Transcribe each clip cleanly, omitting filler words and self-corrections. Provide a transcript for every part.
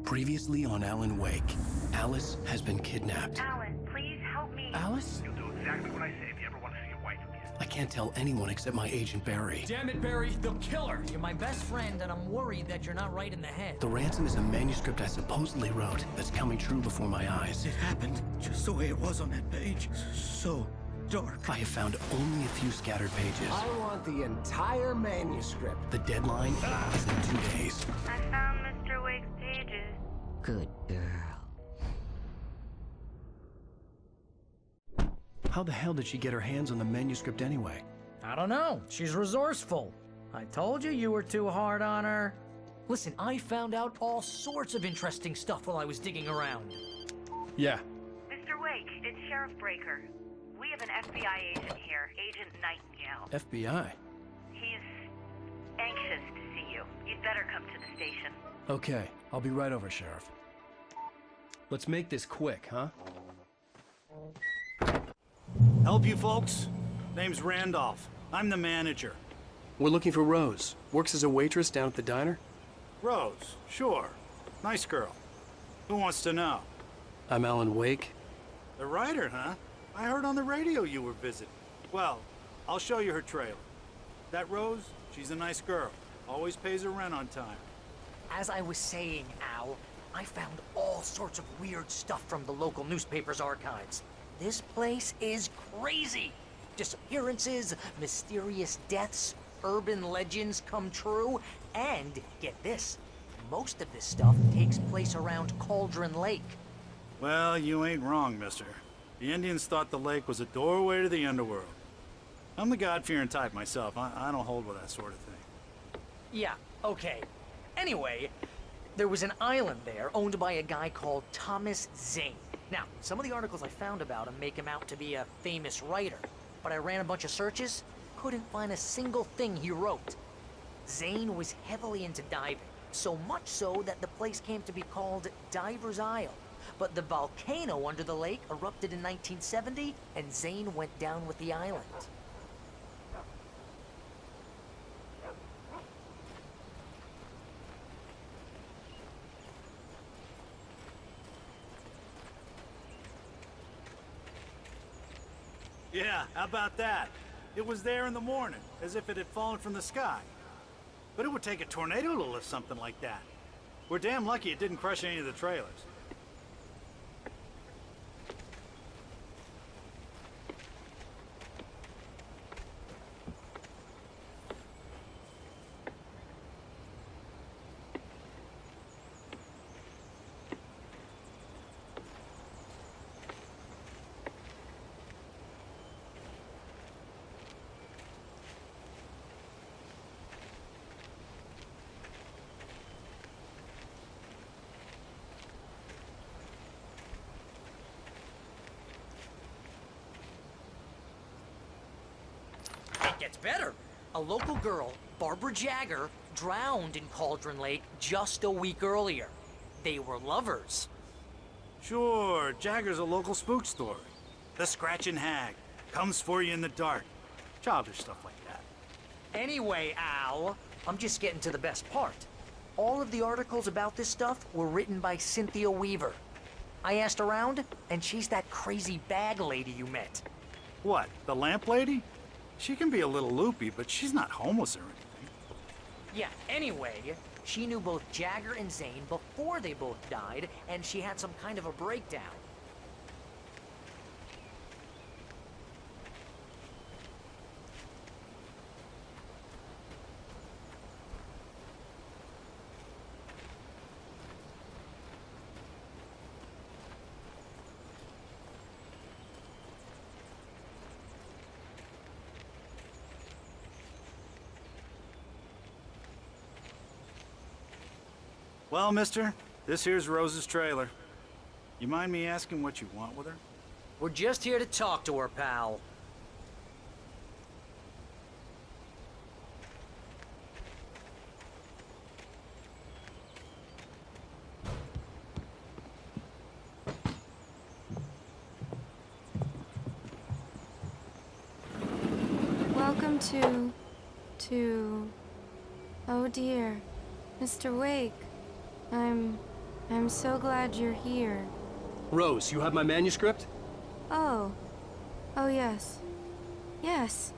Previously on Alan Wake, Alice has been kidnapped. Alan, please help me. Alice? You'll do exactly what I say if you ever want to see your wife again. I can't tell anyone except my agent Barry. Damn it, Barry, they'll kill her! You're my best friend, and I'm worried that you're not right in the head. The ransom is a manuscript I supposedly wrote that's coming true before my eyes. It happened just the way it was on that page. So dark. I have found only a few scattered pages. I want the entire manuscript. The deadline is in 2 days. I found Mr. Wake's pages. Good girl. How the hell did she get her hands on the manuscript anyway? I don't know. She's resourceful. I told you you were too hard on her. Listen, I found out all sorts of interesting stuff while I was digging around. Yeah. Mr. Wake, it's Sheriff Breaker. We have an FBI agent here, Agent Nightingale. FBI? He's anxious to see you. You'd better come to the station. Okay, I'll be right over, Sheriff. Let's make this quick, huh? Help you folks? Name's Randolph. I'm the manager. We're looking for Rose. Works as a waitress down at the diner. Rose, sure. Nice girl. Who wants to know? I'm Alan Wake. The writer, huh? I heard on the radio you were visiting. Well, I'll show you her trailer. That Rose, she's a nice girl. Always pays her rent on time. As I was saying, Al, I found all sorts of weird stuff from the local newspaper's archives. This place is crazy. Disappearances, mysterious deaths, urban legends come true, and get this, most of this stuff takes place around Cauldron Lake. Well, you ain't wrong, mister. The Indians thought the lake was a doorway to the underworld. I'm the God-fearing type myself. I don't hold with that sort of thing. Yeah, okay. Anyway, there was an island there owned by a guy called Thomas Zane. Now, some of the articles I found about him make him out to be a famous writer, but I ran a bunch of searches, couldn't find a single thing he wrote. Zane was heavily into diving, so much so that the place came to be called Diver's Isle. But the volcano under the lake erupted in 1970, and Zane went down with the island. Yeah, how about that? It was there in the morning, as if it had fallen from the sky. But it would take a tornado to lift something like that. We're damn lucky it didn't crush any of the trailers. It gets better. A local girl, Barbara Jagger, drowned in Cauldron Lake just a week earlier. They were lovers. Sure, Jagger's a local spook story. The Scratching Hag comes for you in the dark. Childish stuff like that. Anyway, Al, I'm just getting to the best part. All of the articles about this stuff were written by Cynthia Weaver. I asked around, and she's that crazy bag lady you met. What, the lamp lady? She can be a little loopy, but she's not homeless or anything. Yeah, anyway, she knew both Jagger and Zane before they both died, and she had some kind of a breakdown. Well, mister, this here's Rose's trailer. You mind me asking what you want with her? We're just here to talk to her, pal. Welcome to... Oh dear. Mr. Wake. I'm I'm so glad you're here. Rose, you have my manuscript? Oh. Oh, yes. Yes.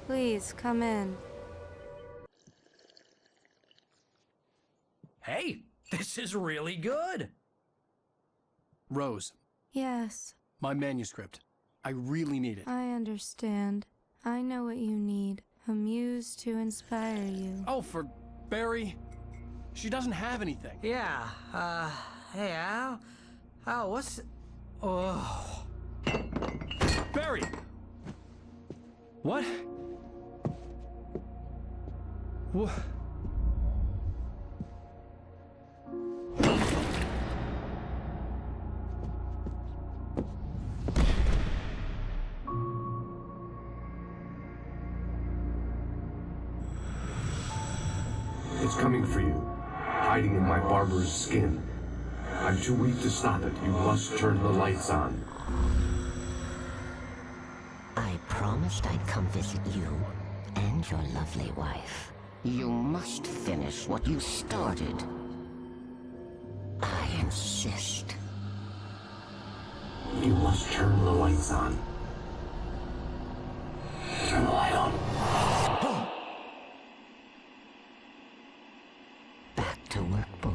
Please, come in. Hey, this is really good. Rose, Yes, my manuscript. I really need it. I understand. I know what you need. A muse to inspire you. Oh, for Barry? She doesn't have anything. Yeah, hey, Al? Al, what's... Oh... Barry! What? What? It's coming for you, hiding in my barber's skin. I'm too weak to stop it. You must turn the lights on. I promised I'd come visit you and your lovely wife. You must finish what you started. I insist. You must turn the lights on. Turn the light on. Back to work, boy.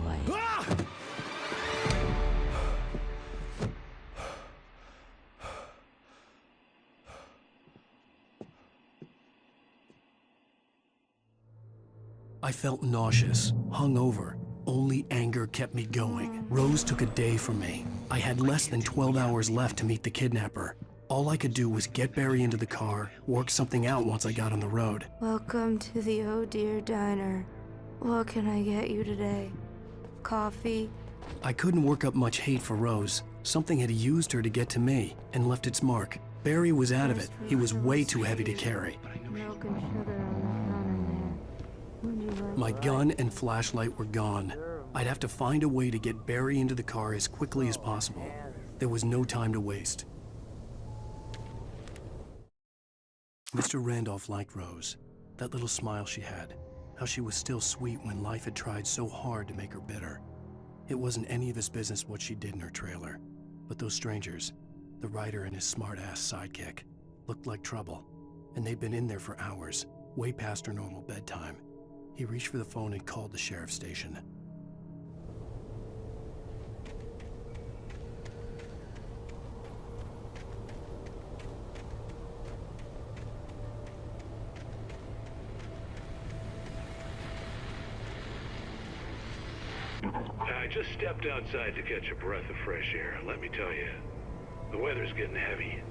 I felt nauseous, hungover. Only anger kept me going. Rose took a day from me. I had less than 12 hours left to meet the kidnapper. All I could do was get Barry into the car, work something out once I got on the road. Welcome to the Oh Dear Diner. What can I get you today? Coffee? I couldn't work up much hate for Rose. Something had used her to get to me and left its mark. Barry was out of it. He was way too heavy to carry. Milk and sugar on the counter there. Would you like My gun and flashlight were gone. I'd have to find a way to get Barry into the car as quickly as possible. There was no time to waste. Mr. Randolph liked Rose. That little smile she had. How she was still sweet when life had tried so hard to make her bitter. It wasn't any of his business what she did in her trailer. But those strangers, the writer and his smart-ass sidekick, looked like trouble. And they'd been in there for hours, way past her normal bedtime. He reached for the phone and called the sheriff's station. I just stepped outside to catch a breath of fresh air. Let me tell you, the weather's getting heavy.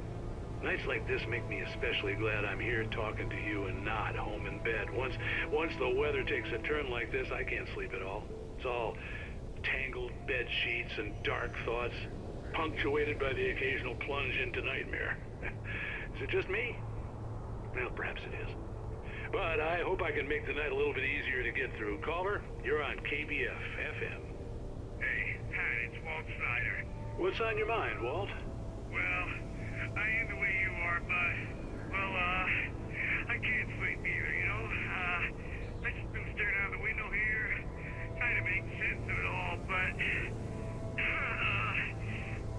Nights like this make me especially glad I'm here talking to you and not home in bed. Once the weather takes a turn like this, I can't sleep at all. It's all tangled bed sheets and dark thoughts, punctuated by the occasional plunge into nightmare. Is it just me? Well, perhaps it is. But I hope I can make the night a little bit easier to get through. Caller, you're on KBF FM. Hey, Pat, it's Walt Snyder. What's on your mind, Walt? Well, I ain't the way you are, but, well, I can't sleep either, you know? I just been staring out the window here, trying to make sense of it all, but,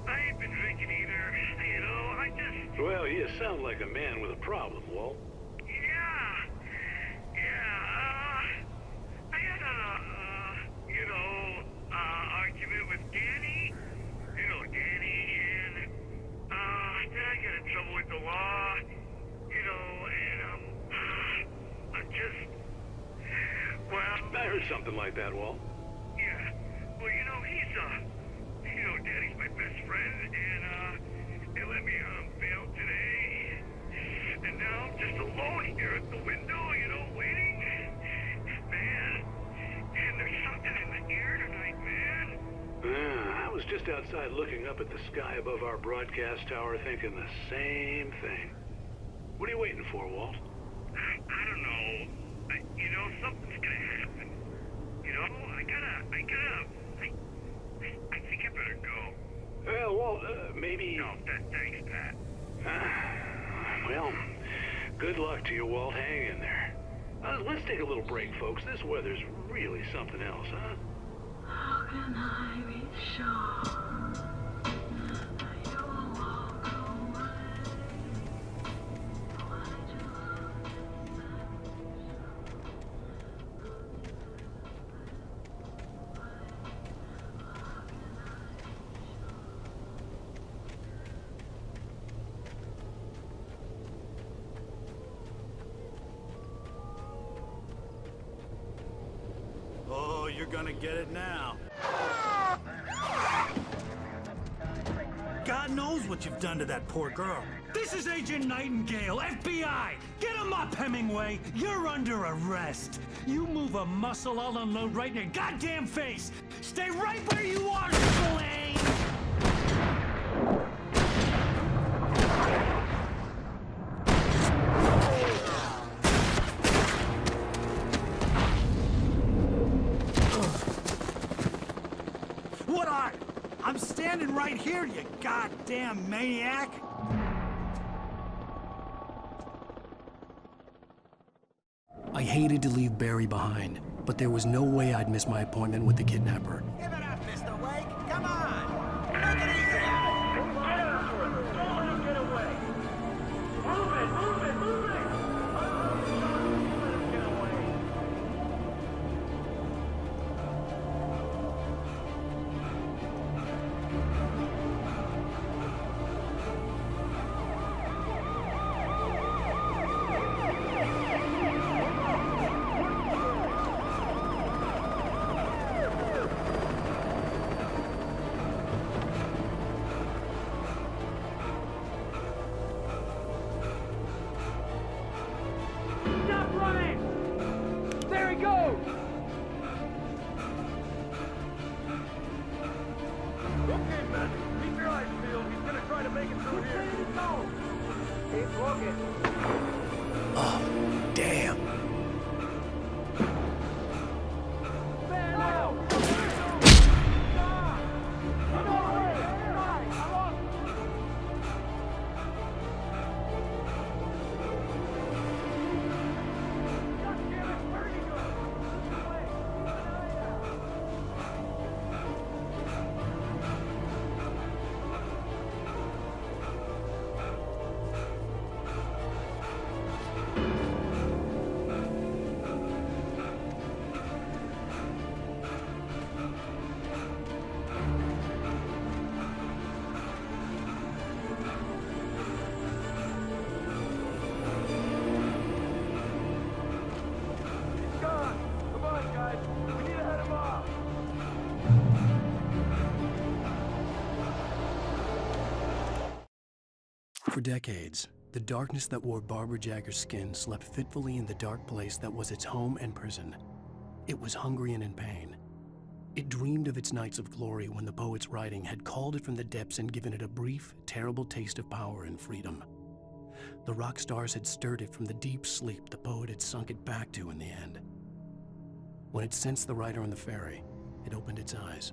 I ain't been drinking either, you know? I just... Well, you sound like a man with a problem, Walt. I had argument with Danny. You know Danny, and, then I got in trouble with the law, you know, and, I'm just, well... I heard something like that, Walt. Yeah, well, you know, Danny's my best friend, and, they let me on bail today, and now I'm just alone here at the window, you know, waiting. Man, and there's something in the air tonight, man. I was just outside looking up at the sky above our broadcast tower thinking the same thing. What are you waiting for, Walt? I don't know. You know, something's gonna happen. You know, I think I better go. Well, Walt, maybe... No, thanks, Pat. Well, good luck to you, Walt. Hang in there. Let's take a little break, folks. This weather's really something else, huh? How can I Oh, you're gonna get it now. God knows what you've done to that poor girl. This is Agent Nightingale, FBI! Get him up, Hemingway! You're under arrest! You move a muscle, I'll unload right in your goddamn face! Stay right where you are, Slane! What are? I'm standing right here, you goddamn maniac! I hated to leave Barry behind, but there was no way I'd miss my appointment with the kidnapper. Give it up, Mr. Wake. Come on. Make it easy. Get after him! Don't let him get away! Move it! Move it! Move it! Let him get away! Stop running! There he goes! Okay, man. Keep your eyes peeled. He's gonna try to make it through here. Keep looking. Oh, damn. Fan out! Stop! Get away! I'm on! God damn it! Where'd he go? Away! He's gone! Come on, guys! We need to head him off! For decades, the darkness that wore Barbara Jagger's skin slept fitfully in the dark place that was its home and prison. It was hungry and in pain. It dreamed of its nights of glory when the poet's writing had called it from the depths and given it a brief, terrible taste of power and freedom. The rock stars had stirred it from the deep sleep the poet had sunk it back to in the end. When it sensed the writer on the ferry, it opened its eyes.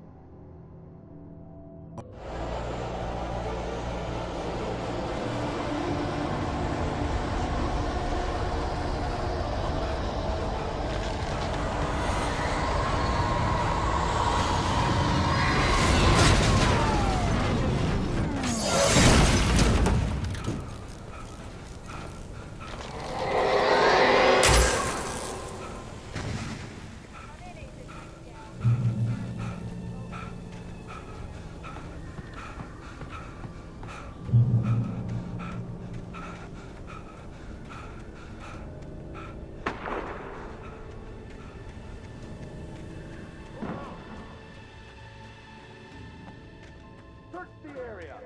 Search the area!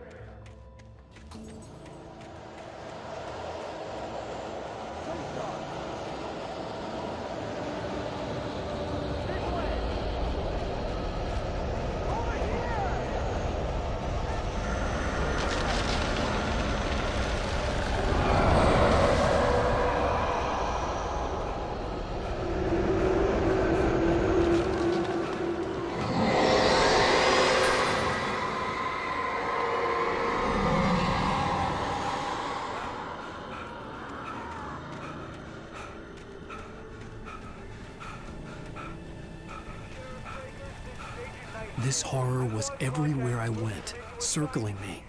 This horror was everywhere I went, circling me.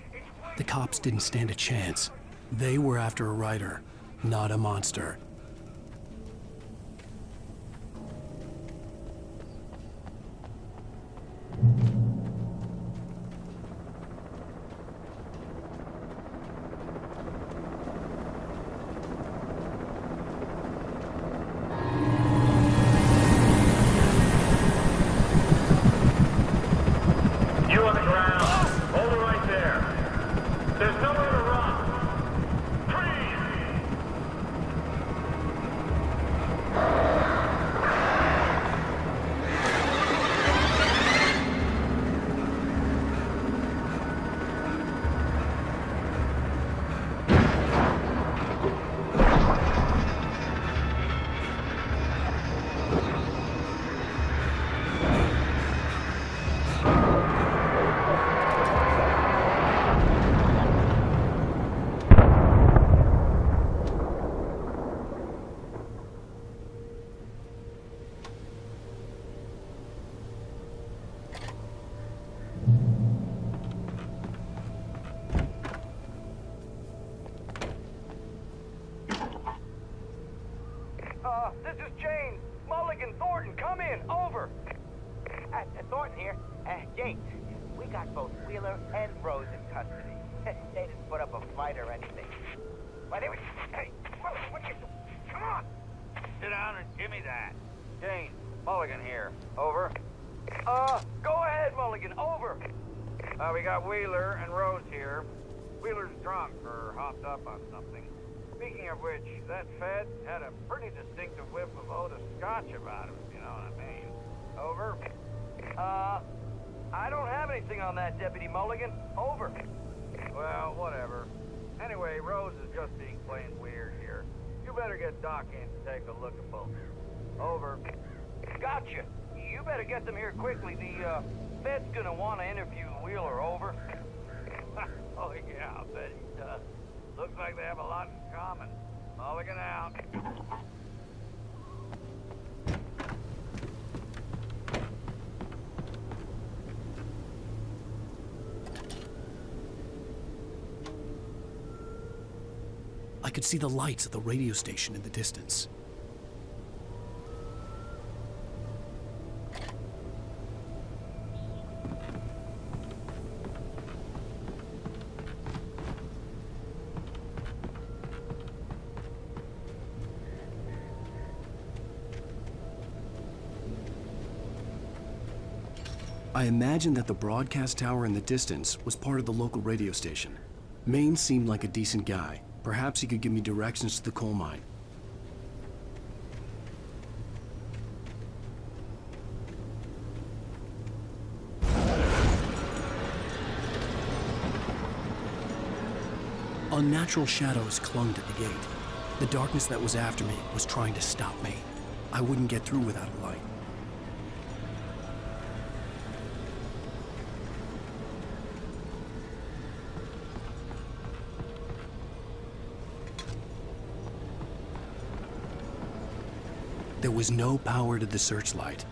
The cops didn't stand a chance. They were after a writer, not a monster. This is Jane. Mulligan, Thornton, come in. Over. Thornton here. Jane, we got both Wheeler and Rose in custody. They didn't put up a fight or anything. But anyway, hey, what you do? Come on. Sit down and give me that. Jane, Mulligan here. Over. Go ahead, Mulligan. Over. We got Wheeler and Rose here. Wheeler's drunk or hopped up on something. Speaking of which, that Fed had a pretty distinctive whiff of Otis Scotch about him, if you know what I mean. Over. I don't have anything on that, Deputy Mulligan. Over. Well, whatever. Anyway, Rose is just being plain weird here. You better get Doc in to take a look at both. Over. Gotcha. You better get them here quickly. The, Fed's gonna want to interview Wheeler. Over. Oh, yeah, I bet he does. Looks like they have a lot in common. Mulligan out. I could see the lights of the radio station in the distance. I imagined that the broadcast tower in the distance was part of the local radio station. Maine seemed like a decent guy. Perhaps he could give me directions to the coal mine. Unnatural shadows clung to the gate. The darkness that was after me was trying to stop me. I wouldn't get through without a light. There was no power to the searchlight.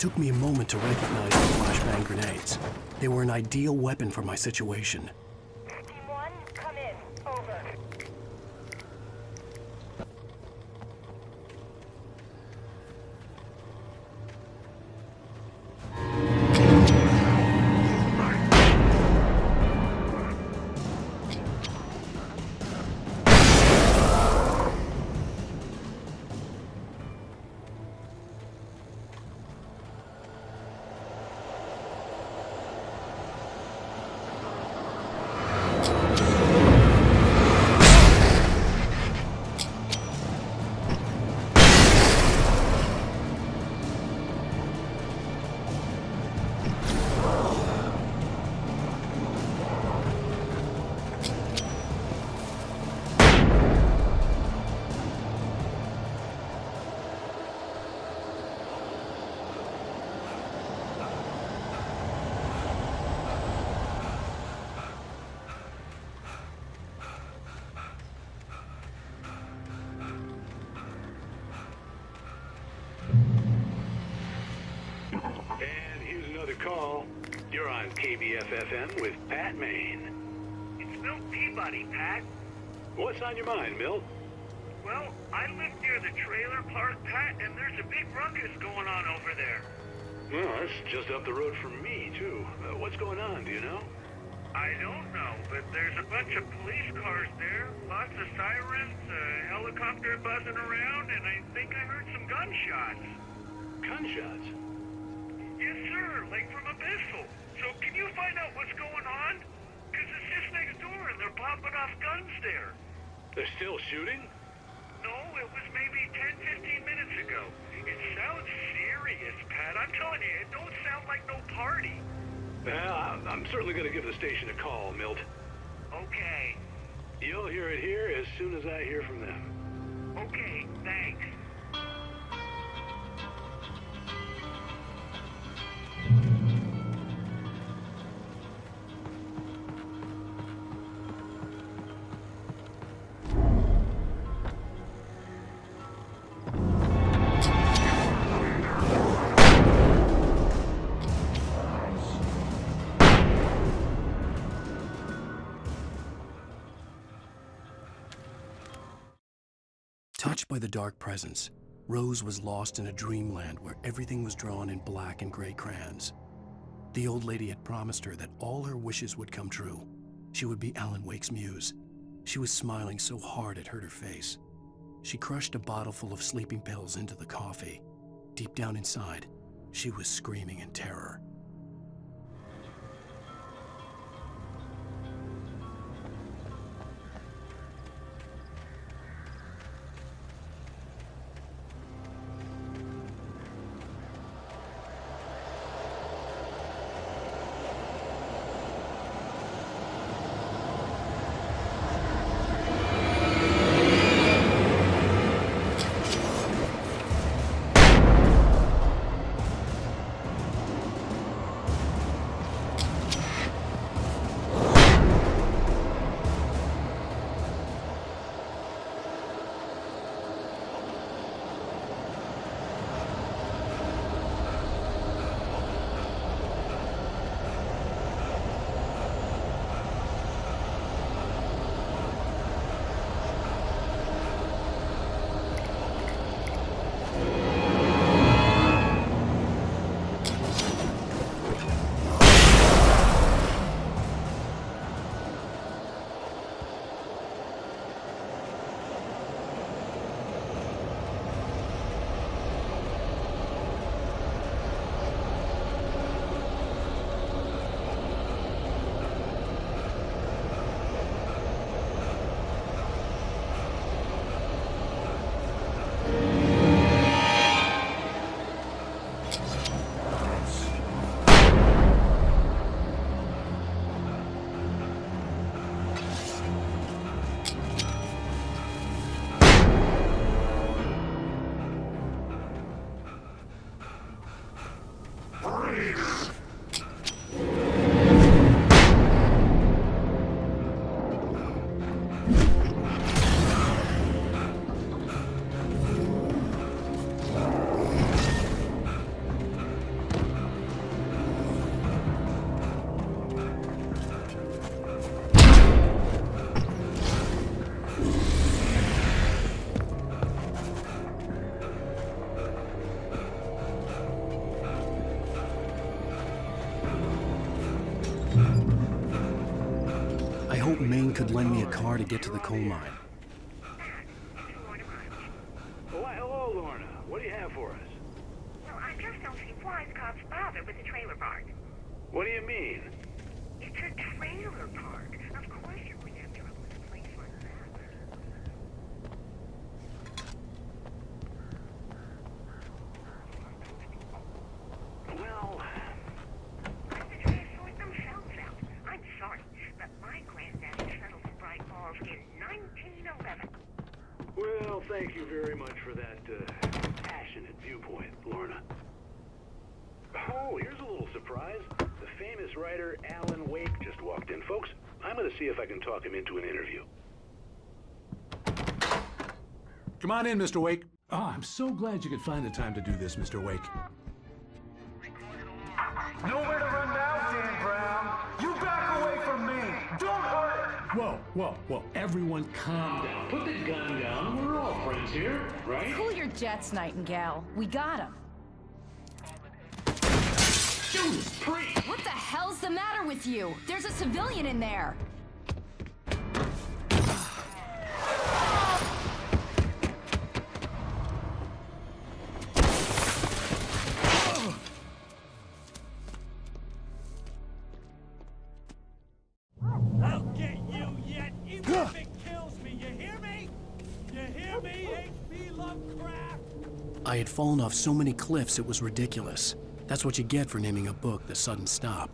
took me a moment to recognize the flashbang grenades. They were an ideal weapon for my situation. Team 1, come in. Over. And here's another call. You're on KBFFM with Pat Maine. It's Milt Peabody, Pat. What's on your mind, Milt? Well, I live near the trailer park, Pat, and there's a big ruckus going on over there. Well, that's just up the road from me, too. What's going on, do you know? I don't know, but there's a bunch of police cars there, lots of sirens, a helicopter buzzing around, and I think I heard some gunshots. Gunshots? Yes, sir, like from a pistol. So can you find out what's going on? Because it's just next door and they're popping off guns there. They're still shooting? No, it was maybe 10, 15 minutes ago. It sounds serious, Pat. I'm telling you, it don't sound like no party. Well, I'm certainly going to give the station a call, Milt. Okay. You'll hear it here as soon as I hear from them. Okay, thanks. Touched by the dark presence, Rose was lost in a dreamland where everything was drawn in black and gray crayons. The old lady had promised her that all her wishes would come true. She would be Alan Wake's muse. She was smiling so hard it hurt her face. She crushed a bottle full of sleeping pills into the coffee. Deep down inside, she was screaming in terror. Maine could lend me a car to get to the coal mine. Oh, hello, Lorna. What do you have for us? Well, I just don't see why the cops bother with the trailer park. What do you mean? It's a trailer park. Of course you're going to have trouble with a place like that. Well, Let the trees sort themselves out. I'm sorry, but my granddaddy settled in Bright Falls in 1911. well, thank you very much for that passionate viewpoint, Lorna. Oh, here's a little surprise. The famous writer Alan Wake just walked in. Folks, I'm going to see if I can talk him into an interview. Come on in, Mr. Wake. Oh, I'm so glad you could find the time to do this, Mr. Wake. Nowhere to run now, Dan Brown. You back away from me. Don't hurt it. Whoa. Everyone calm down. Put the gun down. We're all friends here, right? Cool your jets, Nightingale. We got him. Judas Priest! What the hell's the matter with you? There's a civilian in there. I'll get you yet, even if it kills me. You hear me? You hear me, H.P. Lovecraft? I had fallen off so many cliffs it was ridiculous. That's what you get for naming a book The Sudden Stop.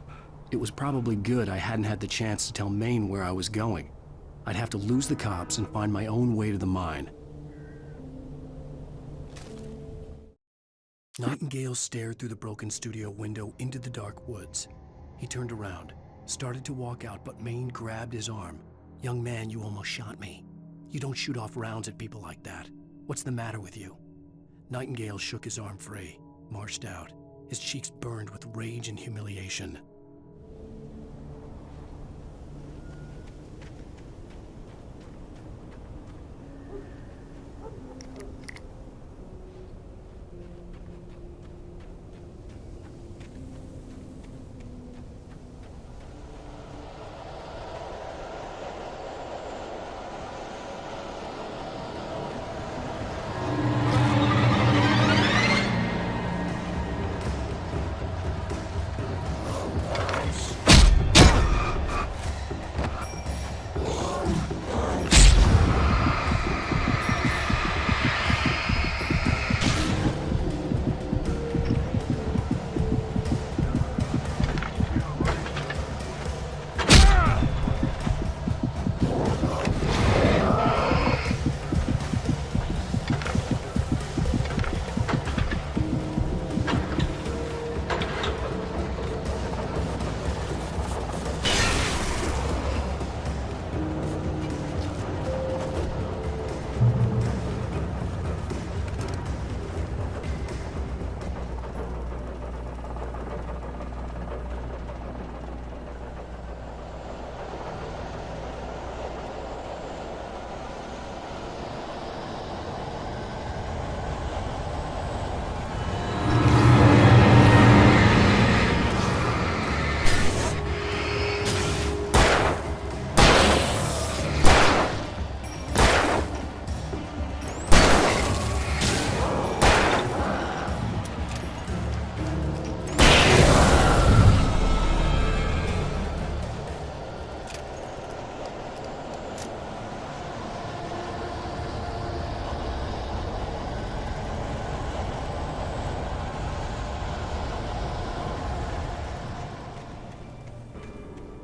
It was probably good I hadn't had the chance to tell Maine where I was going. I'd have to lose the cops and find my own way to the mine. Nightingale stared through the broken studio window into the dark woods. He turned around, started to walk out, but Maine grabbed his arm. "Young man, you almost shot me. You don't shoot off rounds at people like that. What's the matter with you?" Nightingale shook his arm free, marched out. His cheeks burned with rage and humiliation.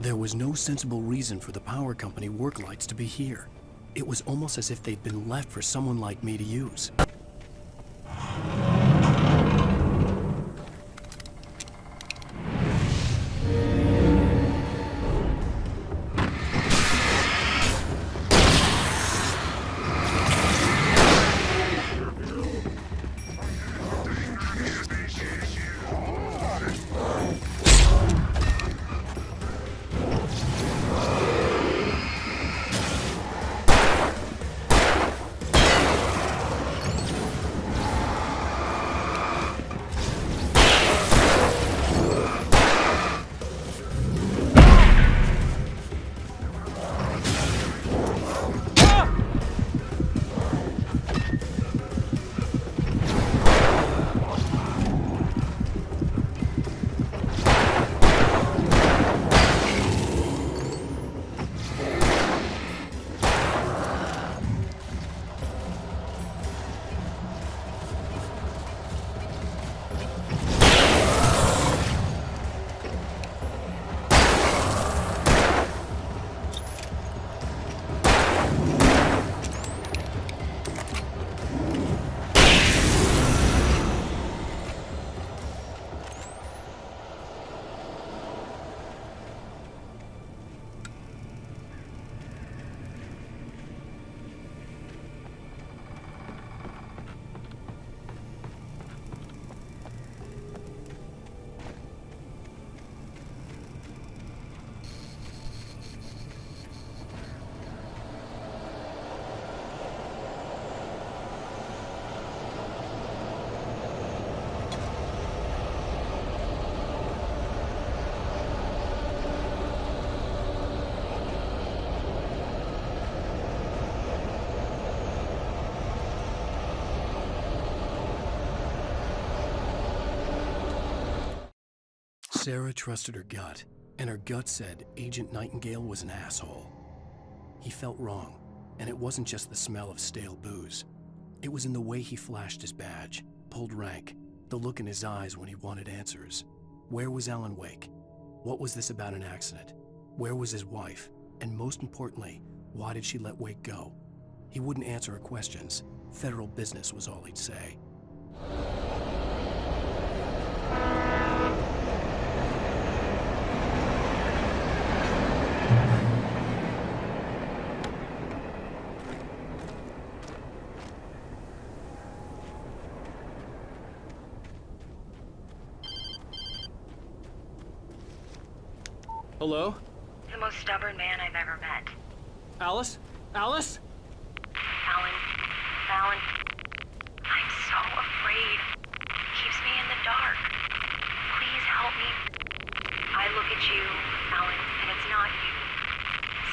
There was no sensible reason for the power company work lights to be here. It was almost as if they'd been left for someone like me to use. Sarah trusted her gut, and her gut said Agent Nightingale was an asshole. He felt wrong, and it wasn't just the smell of stale booze. It was in the way he flashed his badge, pulled rank, the look in his eyes when he wanted answers. Where was Alan Wake? What was this about an accident? Where was his wife? And most importantly, why did she let Wake go? He wouldn't answer her questions. Federal business was all he'd say. Hello? The most stubborn man I've ever met. Alice? Alice? Alan, I'm so afraid. Keeps me in the dark. Please help me. I look at you, Alan, and it's not you.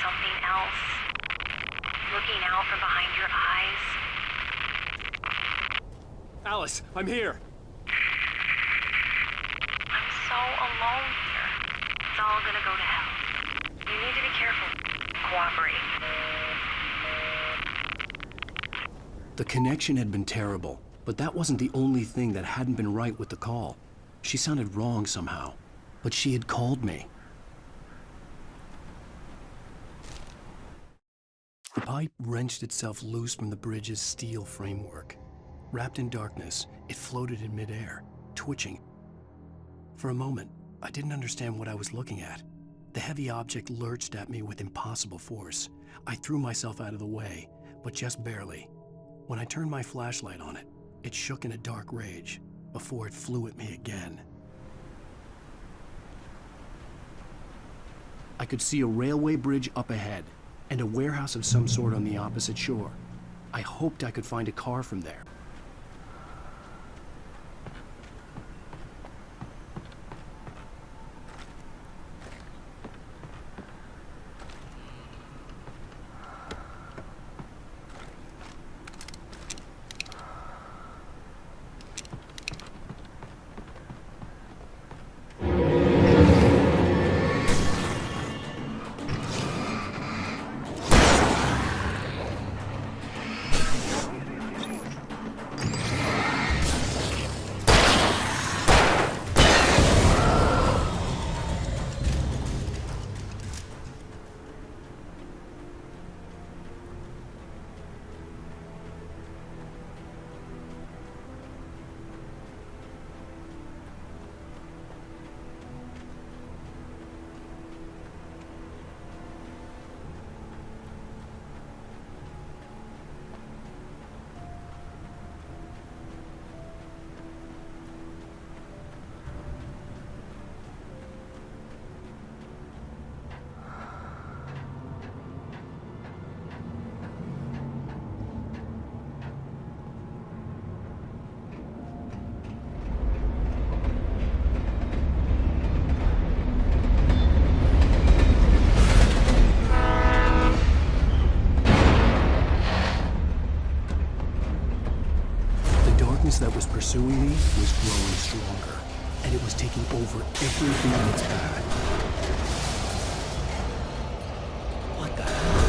Something else. Looking out from behind your eyes. Alice, I'm here. I'm so alone here. It's all gonna go to hell. You need to be careful. Cooperate. The connection had been terrible, but that wasn't the only thing that hadn't been right with the call. She sounded wrong somehow, but she had called me. The pipe wrenched itself loose from the bridge's steel framework. Wrapped in darkness, it floated in midair, twitching. For a moment, I didn't understand what I was looking at. The heavy object lurched at me with impossible force. I threw myself out of the way, but just barely. When I turned my flashlight on it, it shook in a dark rage before it flew at me again. I could see a railway bridge up ahead and a warehouse of some sort on the opposite shore. I hoped I could find a car from there. That was pursuing me was growing stronger, and it was taking over everything in its path. What the hell?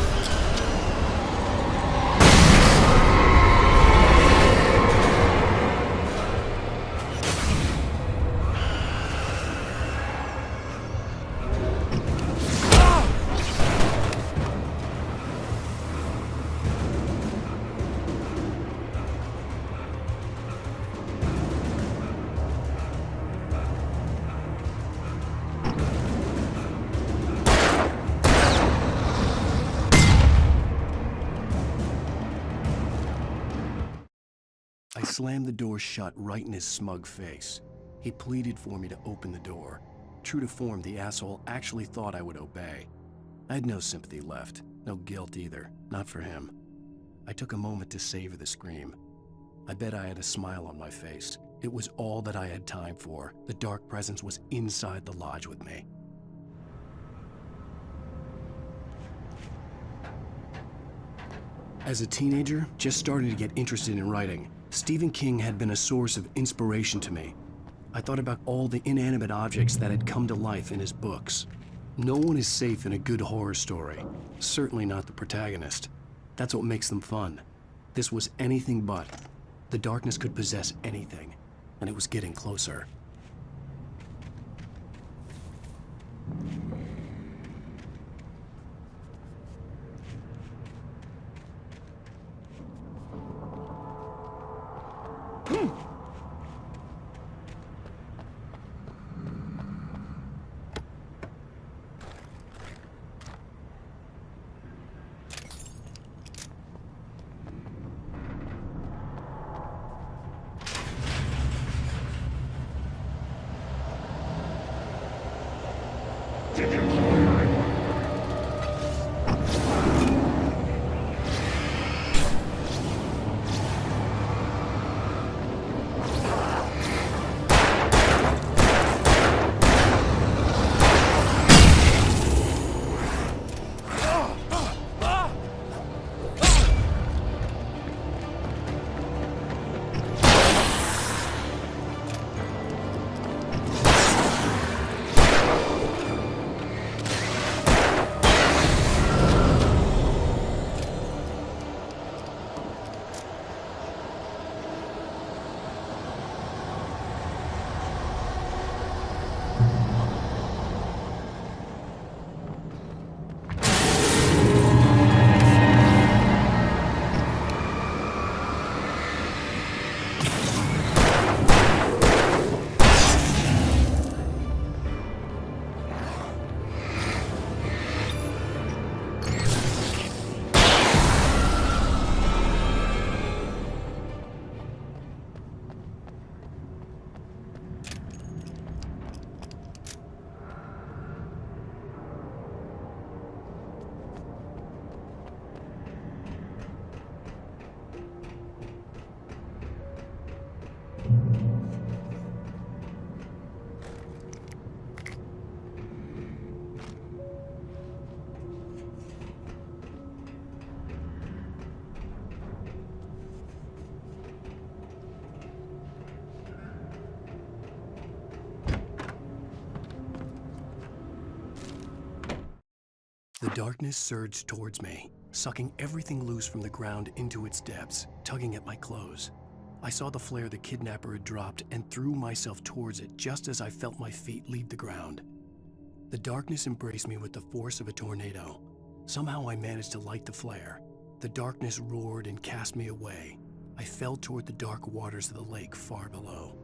I slammed the door shut right in his smug face. He pleaded for me to open the door. True to form, the asshole actually thought I would obey. I had no sympathy left, no guilt either, not for him. I took a moment to savor the scream. I bet I had a smile on my face. It was all that I had time for. The dark presence was inside the lodge with me. As a teenager, just starting to get interested in writing, Stephen King had been a source of inspiration to me. I thought about all the inanimate objects that had come to life in his books. No one is safe in a good horror story. Certainly not the protagonist. That's what makes them fun. This was anything but. The darkness could possess anything, and it was getting closer. The darkness surged towards me, sucking everything loose from the ground into its depths, tugging at my clothes. I saw the flare the kidnapper had dropped and threw myself towards it just as I felt my feet leave the ground. The darkness embraced me with the force of a tornado. Somehow I managed to light the flare. The darkness roared and cast me away. I fell toward the dark waters of the lake far below.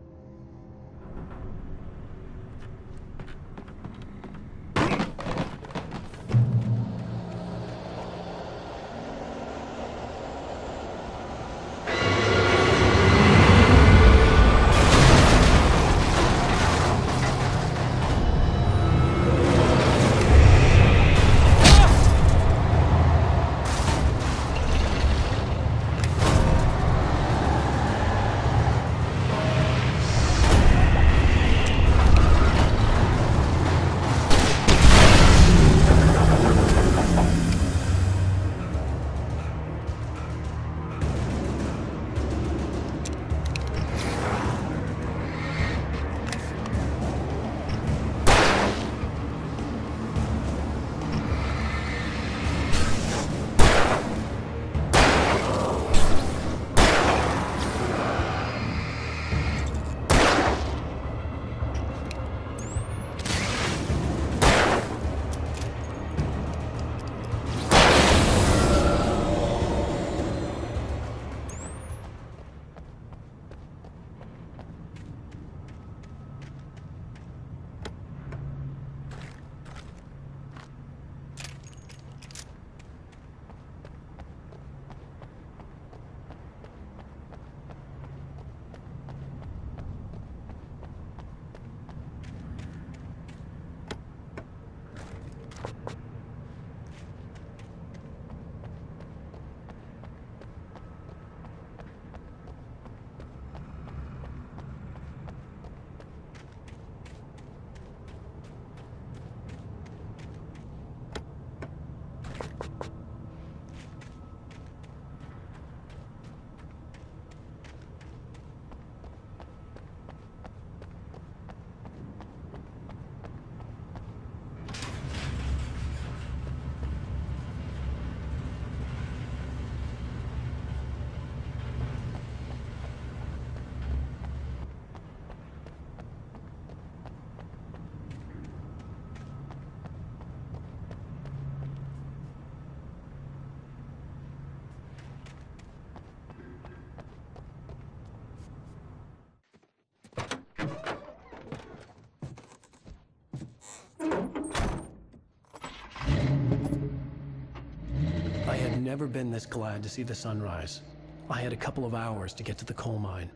I had never been this glad to see the sunrise. I had a couple of hours to get to the coal mine.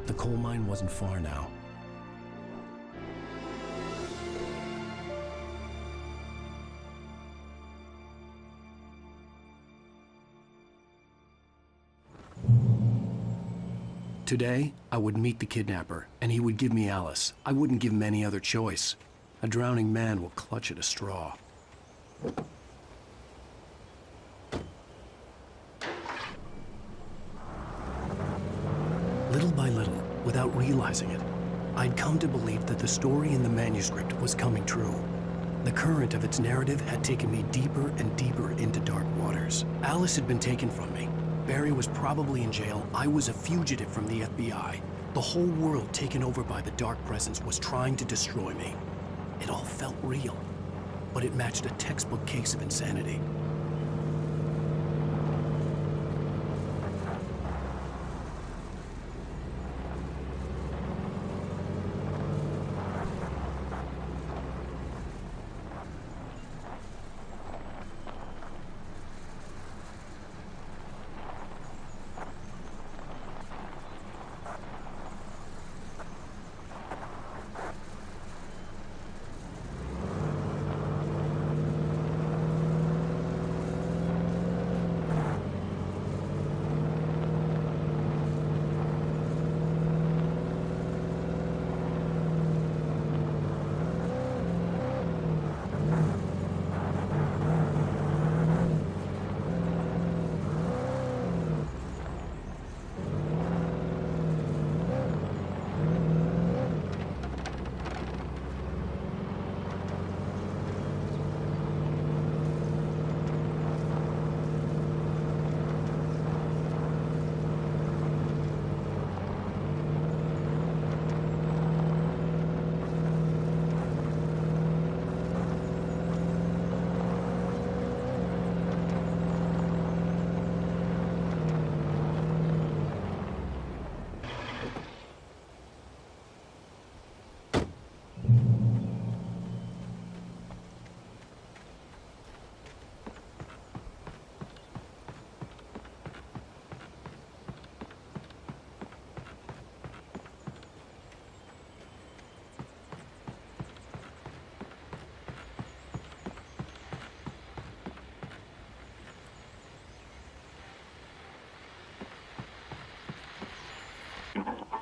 The coal mine wasn't far now. Today, I would meet the kidnapper, and he would give me Alice. I wouldn't give him any other choice. A drowning man will clutch at a straw. Little by little, without realizing it, I'd come to believe that the story in the manuscript was coming true. The current of its narrative had taken me deeper and deeper into dark waters. Alice had been taken from me. Barry was probably in jail. I was a fugitive from the FBI. The whole world taken over by the dark presence was trying to destroy me. It all felt real, but it matched a textbook case of insanity.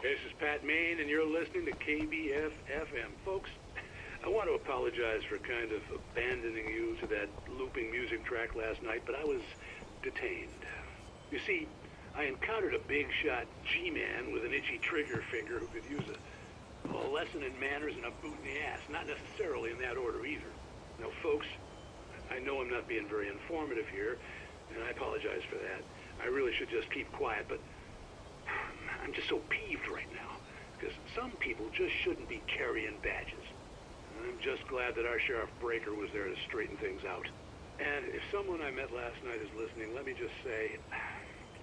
This is Pat Maine, and you're listening to KBF-FM. Folks, I want to apologize for kind of abandoning you to that looping music track last night, but I was detained. You see, I encountered a big-shot G-man with an itchy trigger finger who could use a lesson in manners and a boot in the ass. Not necessarily in that order either. Now, folks, I know I'm not being very informative here, and I apologize for that. I really should just keep quiet, but I'm just so peeved right now, because some people just shouldn't be carrying badges. I'm just glad that our Sheriff Breaker was there to straighten things out. And if someone I met last night is listening, let me just say,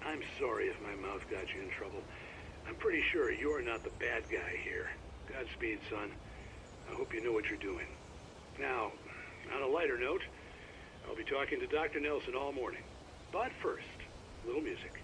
I'm sorry if my mouth got you in trouble. I'm pretty sure you're not the bad guy here. Godspeed, son. I hope you know what you're doing. Now, on a lighter note, I'll be talking to Dr. Nelson all morning. But first, a little music.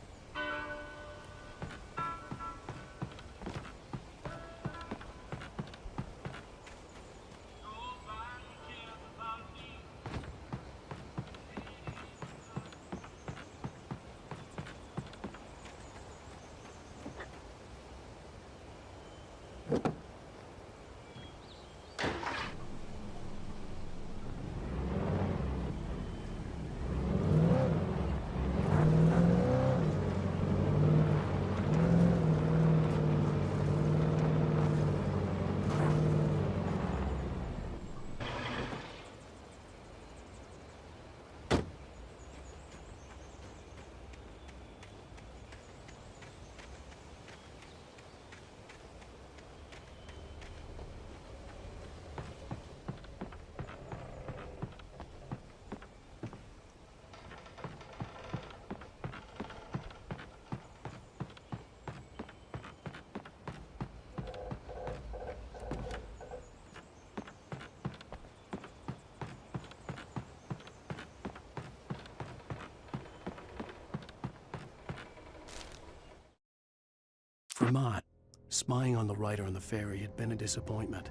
Mott, spying on the writer on the ferry had been a disappointment.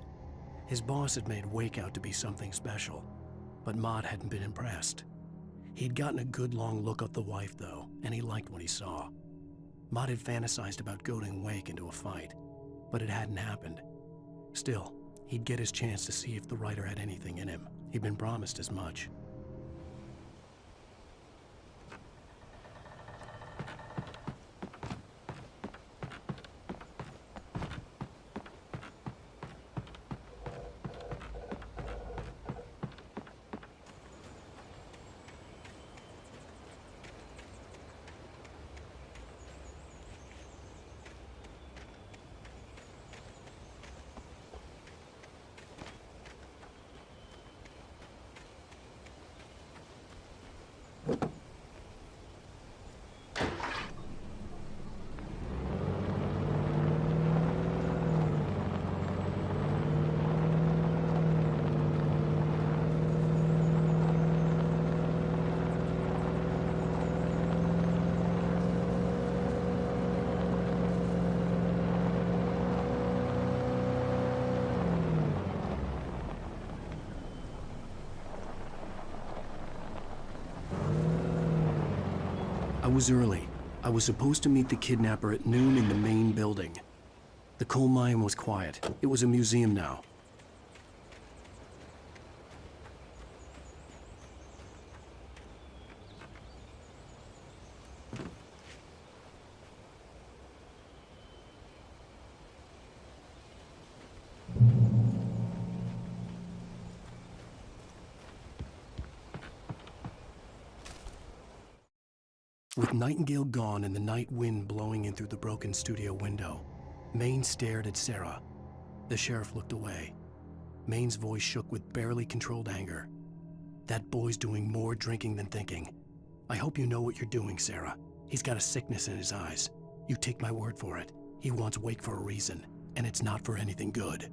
His boss had made Wake out to be something special, but Mott hadn't been impressed. He'd gotten a good long look at the wife, though, and he liked what he saw. Mott had fantasized about goading Wake into a fight, but it hadn't happened. Still, he'd get his chance to see if the writer had anything in him. He'd been promised as much. I was early. I was supposed to meet the kidnapper at noon in the main building. The coal mine was quiet. It was a museum now. With Nightingale gone and the night wind blowing in through the broken studio window, Maine stared at Sarah. The sheriff looked away. Maine's voice shook with barely controlled anger. That boy's doing more drinking than thinking. I hope you know what you're doing, Sarah. He's got a sickness in his eyes. You take my word for it. He wants Wake for a reason, and it's not for anything good.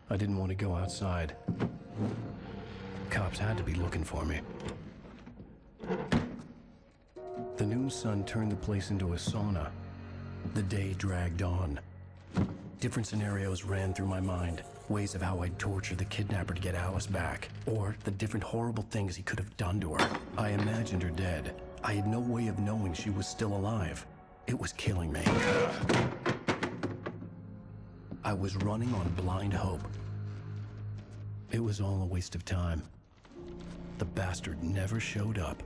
I didn't want to go outside. Cops had to be looking for me. The noon sun turned the place into a sauna. The day dragged on. Different scenarios ran through my mind. Ways of how I'd torture the kidnapper to get Alice back. Or the different horrible things he could have done to her. I imagined her dead. I had no way of knowing she was still alive. It was killing me. I was running on blind hope. It was all a waste of time. The bastard never showed up.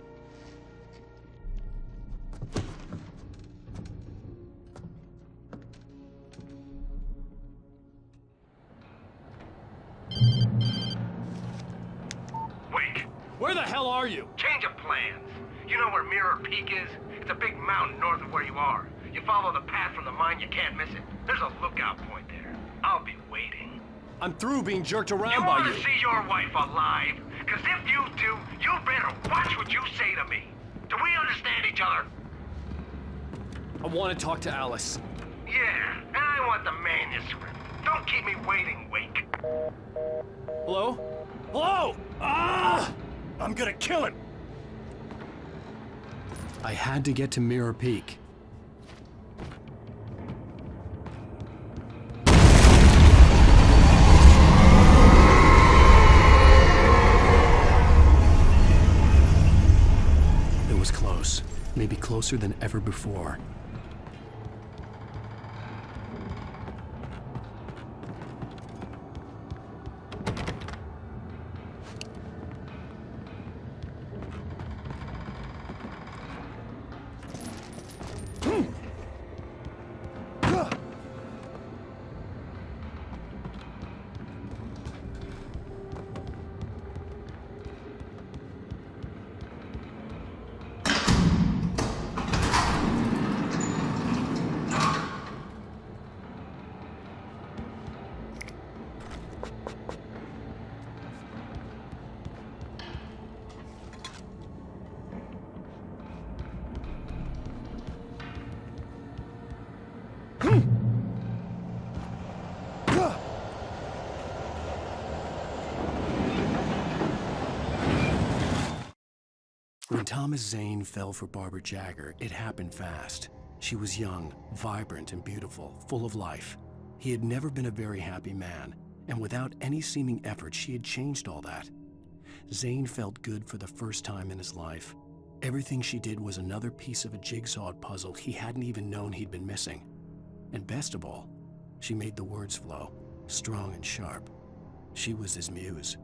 Wake! Where the hell are you? Change of plans. You know where Mirror Peak is? It's a big mountain north of where you are. You follow the path from the mine, you can't miss it. There's a lookout point there. I'll be waiting. I'm through being jerked around by you. You want to see your wife alive? Because if you do, you better watch what you say to me. Do we understand each other? I want to talk to Alice. Yeah, and I want the manuscript. Don't keep me waiting, Wake. Hello? Hello! Ah! I'm gonna kill him! I had to get to Mirror Peak. It was close. Maybe closer than ever before. When Thomas Zane fell for Barbara Jagger, it happened fast. She was young, vibrant, and beautiful, full of life. He had never been a very happy man, and without any seeming effort, she had changed all that. Zane felt good for the first time in his life. Everything she did was another piece of a jigsaw puzzle he hadn't even known he'd been missing. And best of all, she made the words flow, strong and sharp. She was his muse.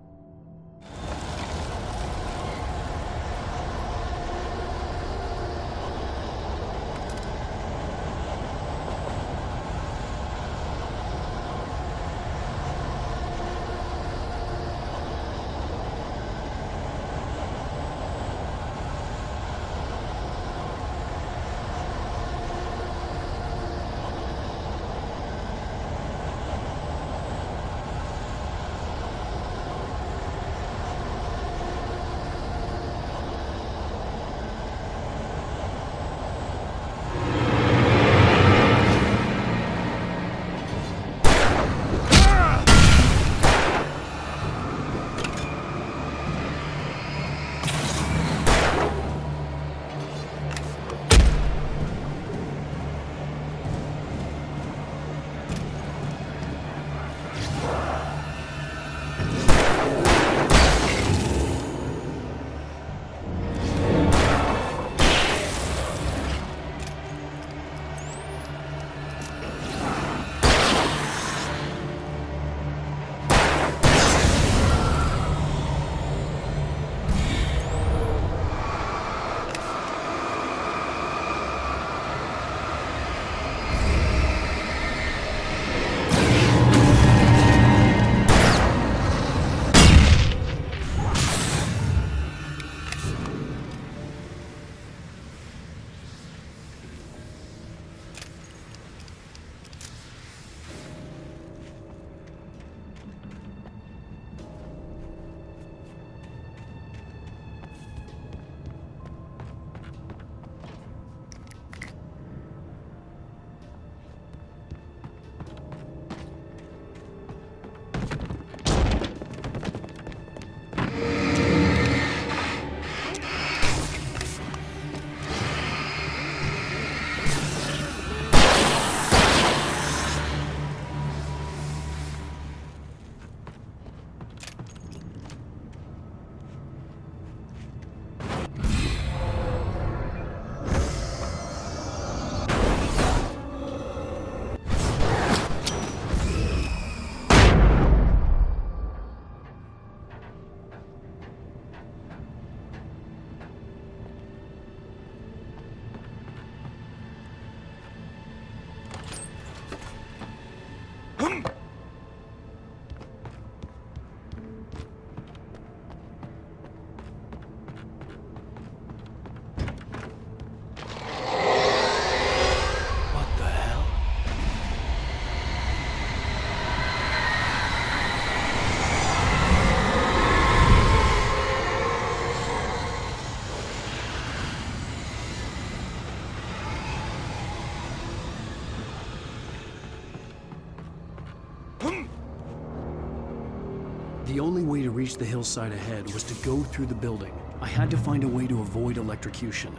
The only way to reach the hillside ahead was to go through the building. I had to find a way to avoid electrocution.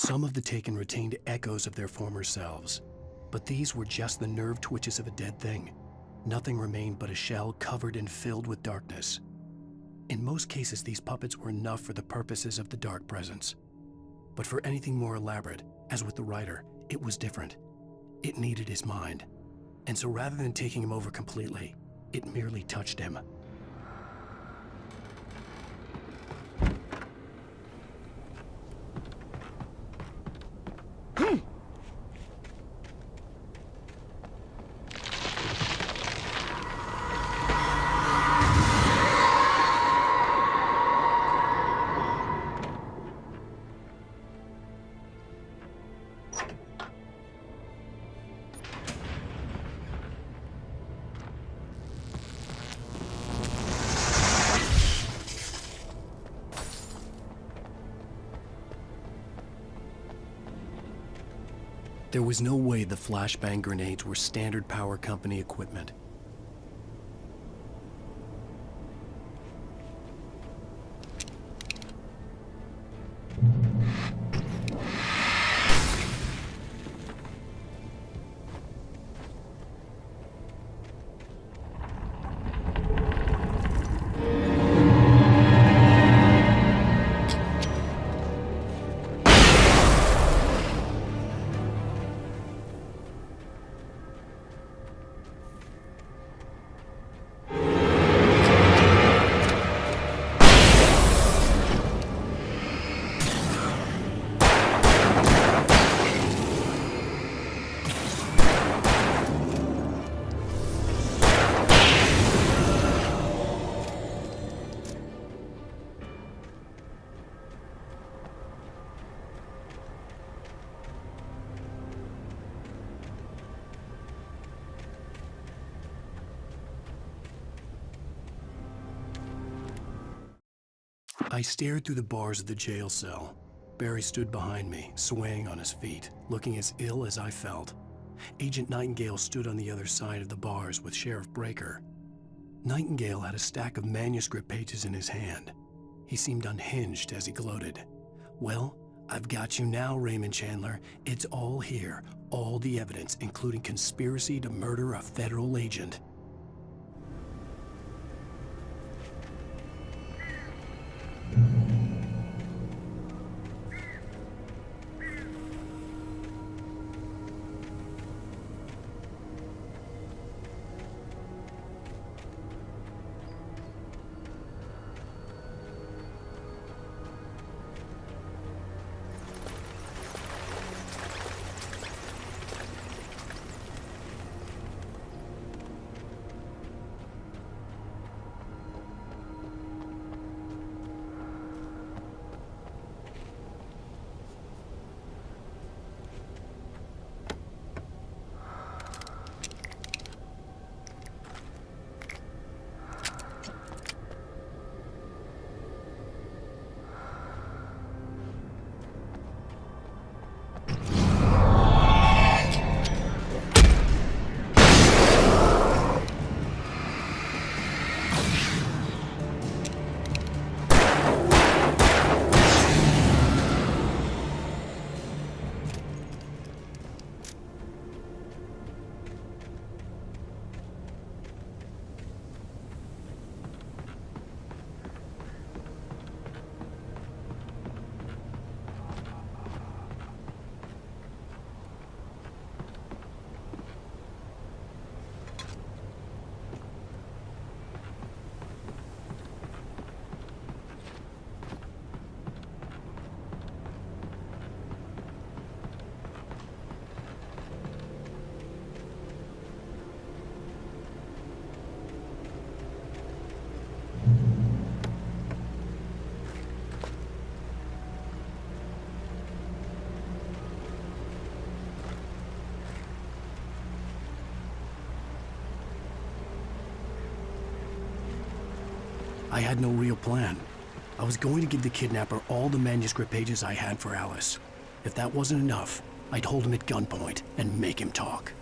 Some of the taken retained echoes of their former selves, but these were just the nerve twitches of a dead thing. Nothing remained but a shell covered and filled with darkness. In most cases, these puppets were enough for the purposes of the dark presence. But for anything more elaborate, as with the writer, it was different. It needed his mind. And so rather than taking him over completely, it merely touched him. There was no way the flashbang grenades were standard power company equipment. I stared through the bars of the jail cell. Barry stood behind me, swaying on his feet, looking as ill as I felt. Agent Nightingale stood on the other side of the bars with Sheriff Breaker. Nightingale had a stack of manuscript pages in his hand. He seemed unhinged as he gloated. "Well, I've got you now, Raymond Chandler. It's all here. All the evidence, including conspiracy to murder a federal agent." I had no real plan. I was going to give the kidnapper all the manuscript pages I had for Alice. If that wasn't enough, I'd hold him at gunpoint and make him talk.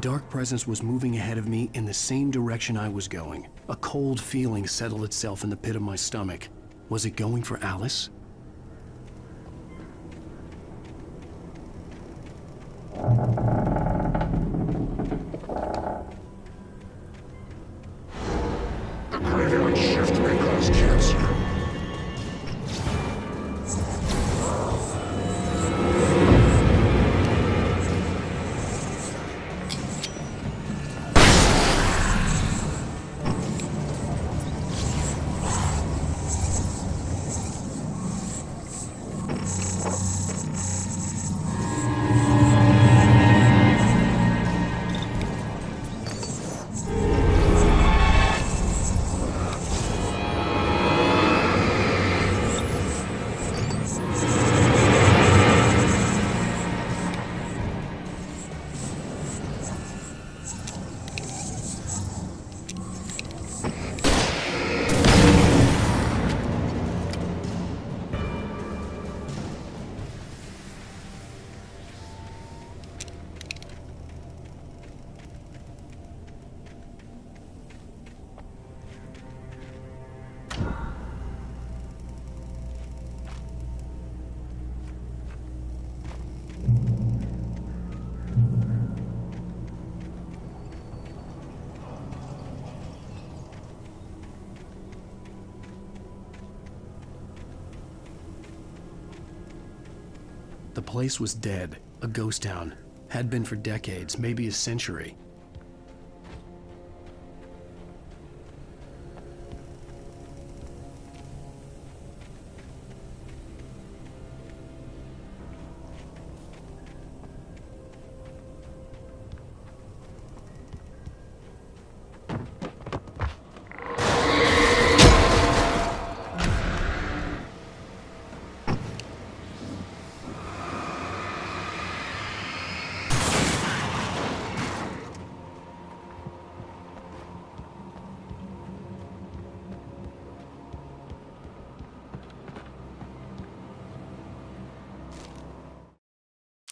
dark presence was moving ahead of me in the same direction I was going. A cold feeling settled itself in the pit of my stomach. Was it going for Alice? The graveyard shift may cause cancer. The place was dead, a ghost town. Had been for decades, maybe a century.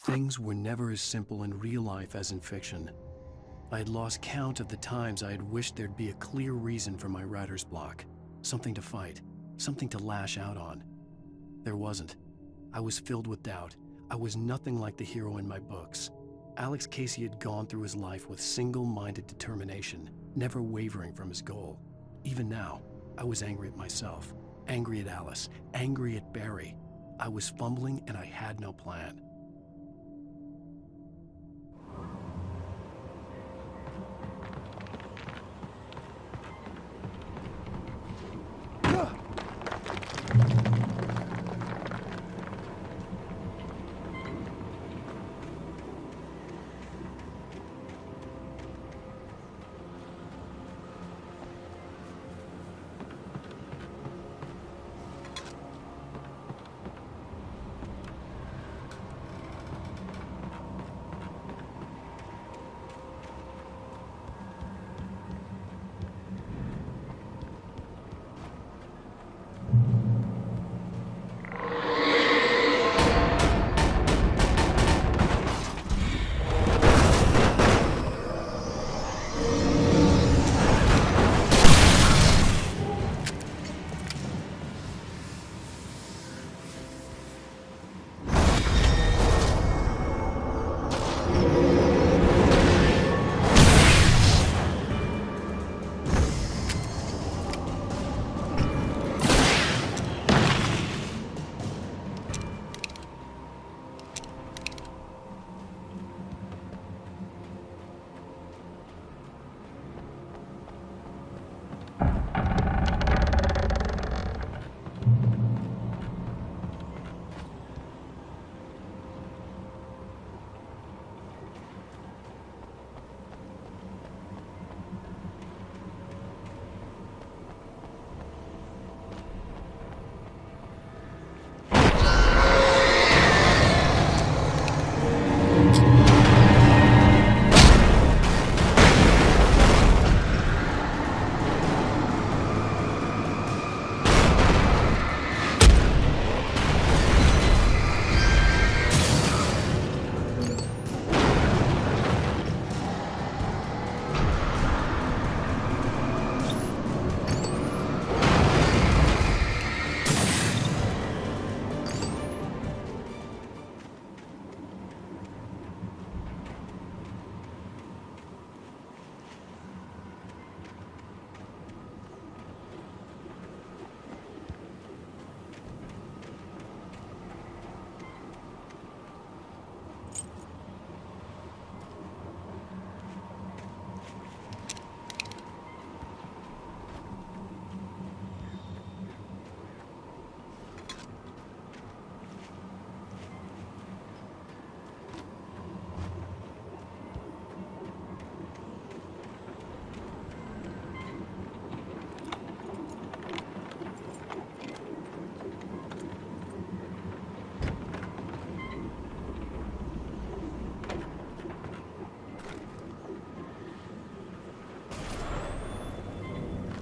Things were never as simple in real life as in fiction. I had lost count of the times I had wished there'd be a clear reason for my writer's block. Something to fight, something to lash out on. There wasn't. I was filled with doubt. I was nothing like the hero in my books. Alex Casey had gone through his life with single-minded determination, never wavering from his goal. Even now, I was angry at myself, angry at Alice, angry at Barry. I was fumbling and I had no plan.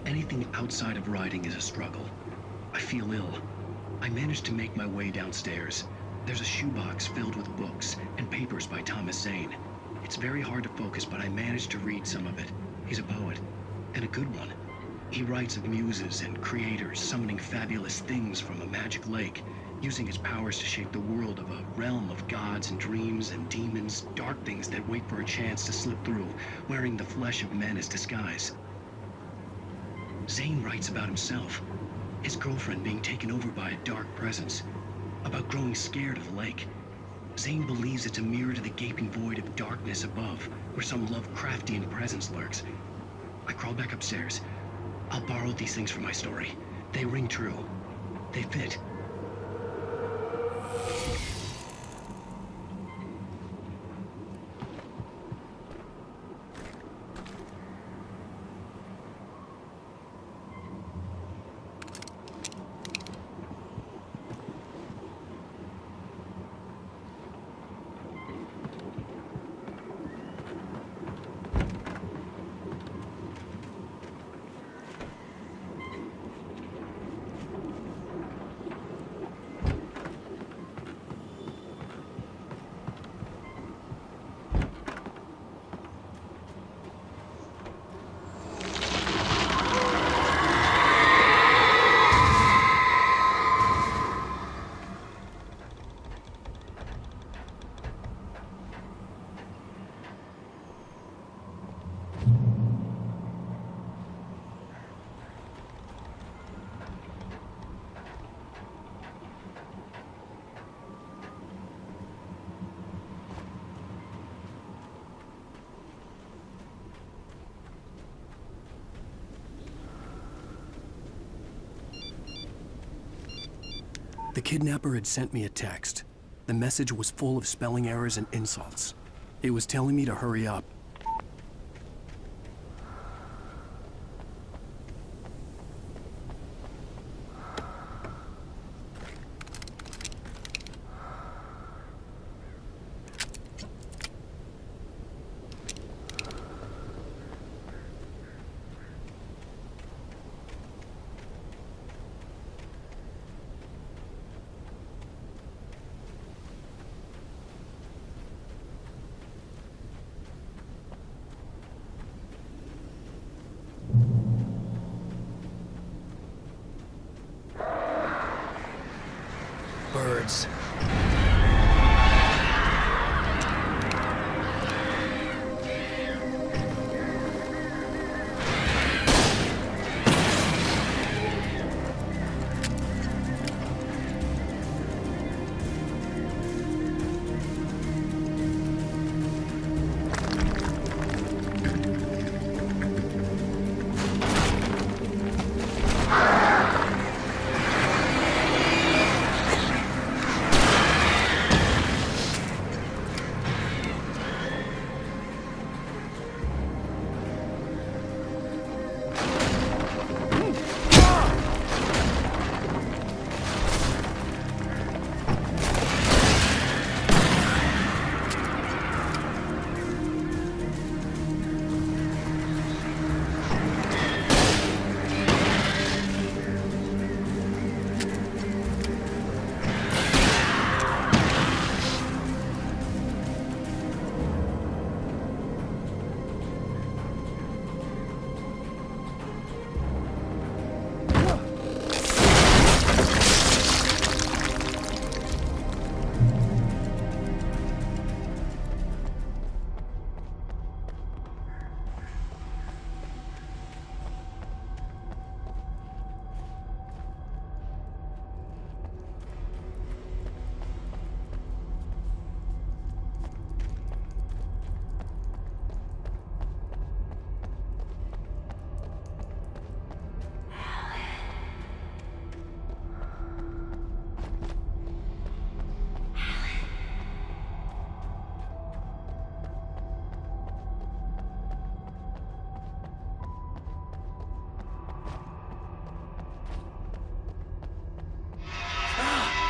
anything outside of writing is a struggle. I feel ill. I managed to make my way downstairs. There's a shoebox filled with books and papers by Thomas Zane. It's very hard to focus, but I managed to read some of it. He's a poet, and a good one. He writes of muses and creators summoning fabulous things from a magic lake, using his powers to shape the world of a realm of gods and dreams and demons, dark things that wait for a chance to slip through, wearing the flesh of men as disguise. Zane writes about himself, his girlfriend being taken over by a dark presence, about growing scared of the lake. Zane believes it's a mirror to the gaping void of darkness above, where some Lovecraftian presence lurks. I crawl back upstairs. I'll borrow these things for my story. They ring true. They fit. The kidnapper had sent me a text. The message was full of spelling errors and insults. It was telling me to hurry up. Birds.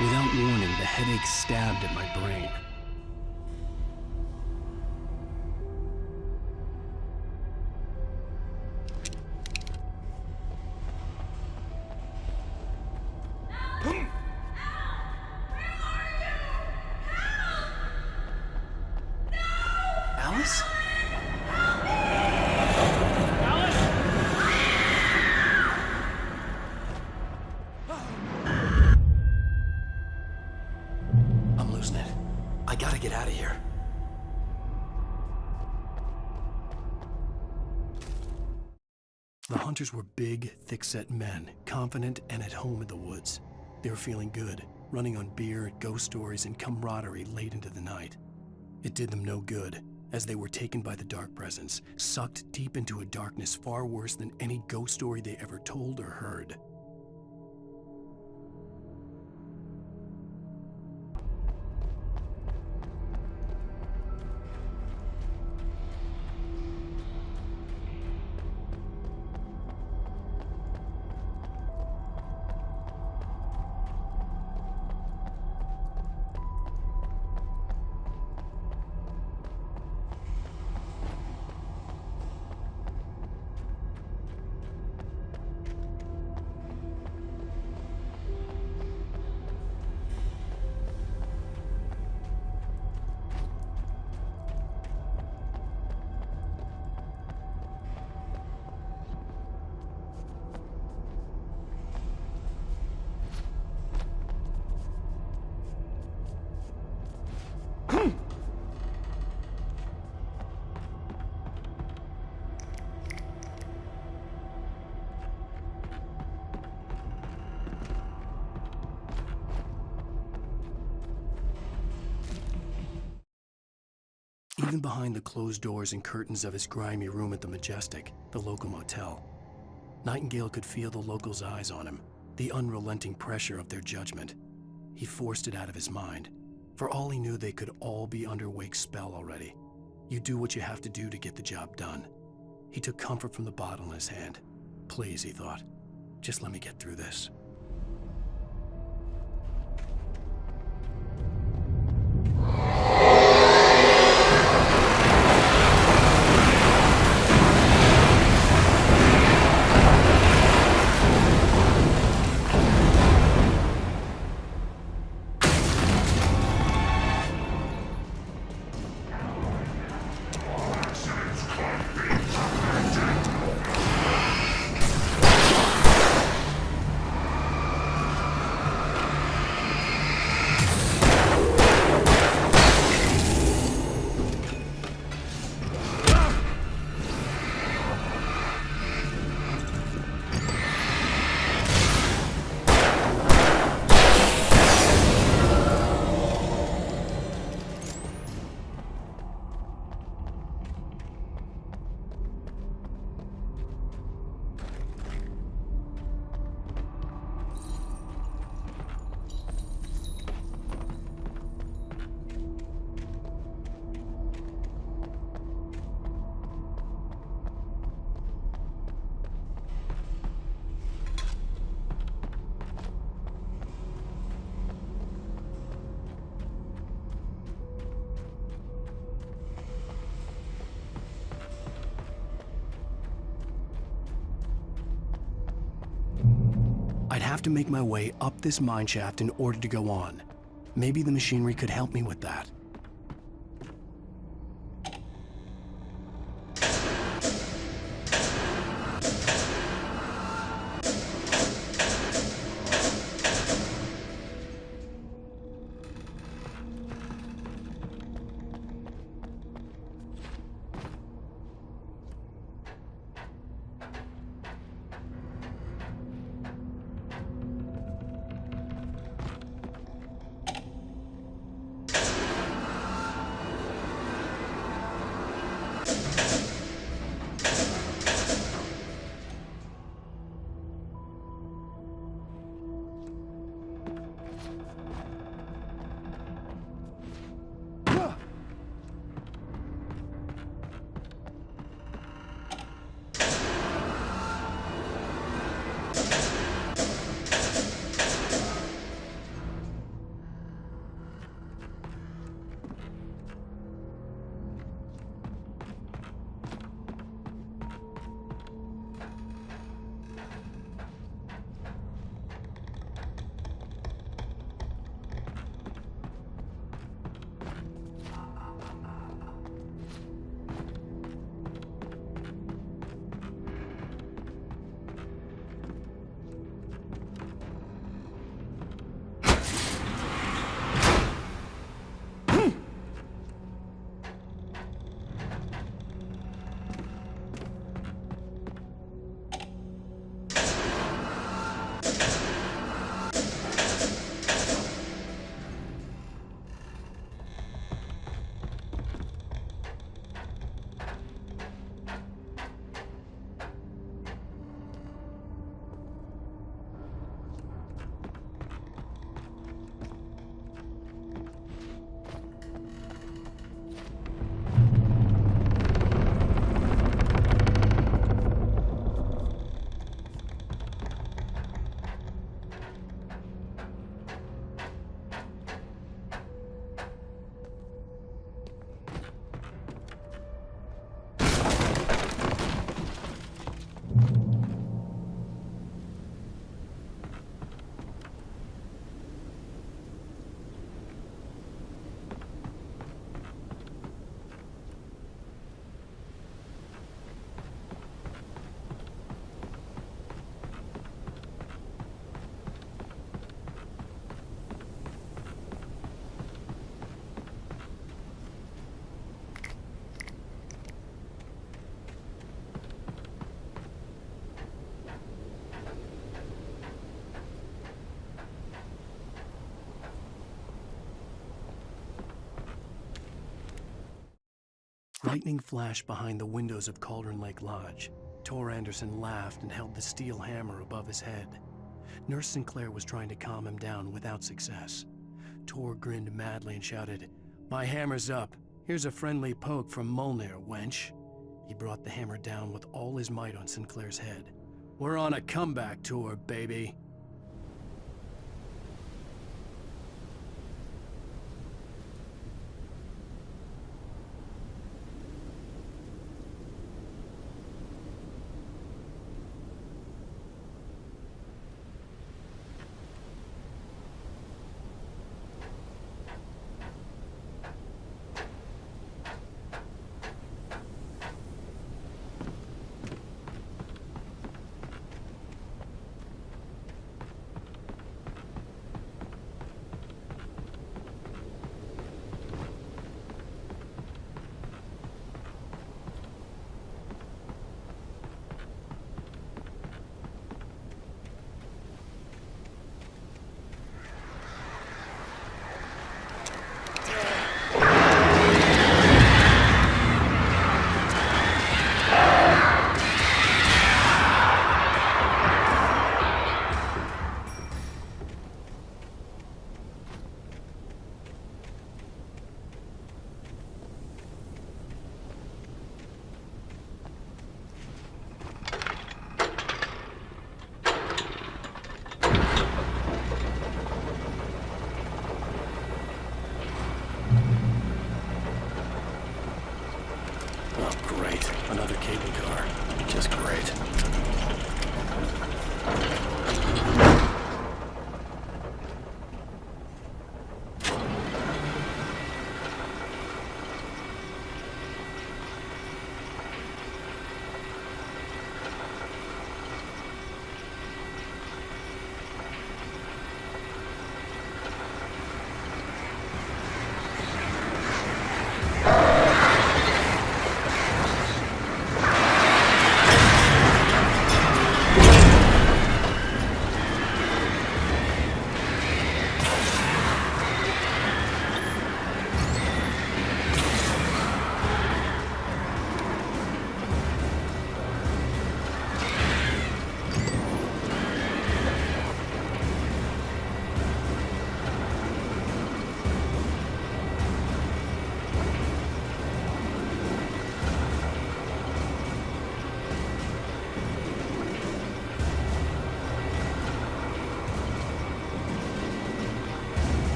Without warning, the headache stabbed at my brain. get out of here. The hunters were big, thick-set men, confident and at home in the woods. They were feeling good, running on beer, ghost stories, and camaraderie late into the night. It did them no good, as they were taken by the dark presence, sucked deep into a darkness far worse than any ghost story they ever told or heard. Even behind the closed doors and curtains of his grimy room at the Majestic, the local motel, Nightingale could feel the locals' eyes on him, the unrelenting pressure of their judgment. He forced it out of his mind. For all he knew, they could all be under Wake's spell already. You do what you have to do to get the job done. He took comfort from the bottle in his hand. Please, he thought, just let me get through this. I'd have to make my way up this mineshaft in order to go on. Maybe the machinery could help me with that. Lightning flashed behind the windows of Cauldron Lake Lodge. Tor Anderson laughed and held the steel hammer above his head. Nurse Sinclair was trying to calm him down without success. Tor grinned madly and shouted, "My hammer's up. Here's a friendly poke from Molnir, wench." He brought the hammer down with all his might on Sinclair's head. "We're on a comeback tour, baby."